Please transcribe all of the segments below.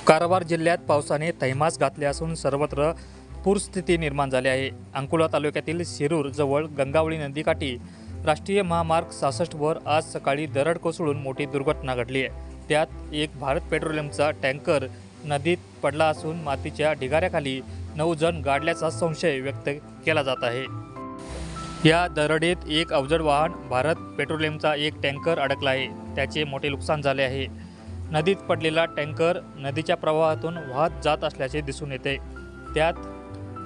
कारवार जिल्ह्यात पावसाने थैमास घातले असून सर्वत्र पूरस्थिती निर्माण झाली आहे। अंकोला तालुक्यातील शिरूर जवळ गंगावळी नदीकाठी राष्ट्रीय महामार्ग 66 वर आज सकाळी दरड कोसळून मोठी दुर्घटना घडली आहे। त्यात एक भारत पेट्रोलियमचा टँकर नदीत पडला असून मातीच्या ढिगाऱ्याखाली 9 जण गाडल्याचा संशय व्यक्त केला जात आहे। या दरडीत एक अवजड वाहन भारत पेट्रोलियमचा एक टँकर अडकला आहे, त्याचे मोठे नुकसान झाले आहे। नदीत पडलेला टँकर नदीच्या प्रवाहातून वाहत जात असल्याचे दिसून येते। त्यात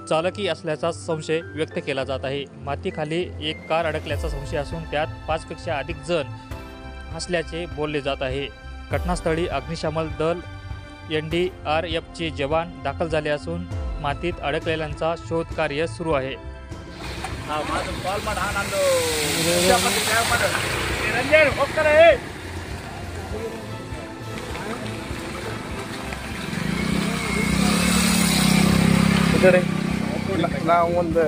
चालकी असल्याचा संशय व्यक्त केला जात आहे। मातीखाली एक कार अडकल्याचा संशय असून त्यात 5 पेक्षा अधिक जण असल्याचे बोलले जात आहे। घटनास्थळी अग्निशमन दल NDRFचे जवान दाखल झाले असून मातीत अडकलेल्यांचा शोध कार्य सुरू आहे। ನಾವು ಒಂದು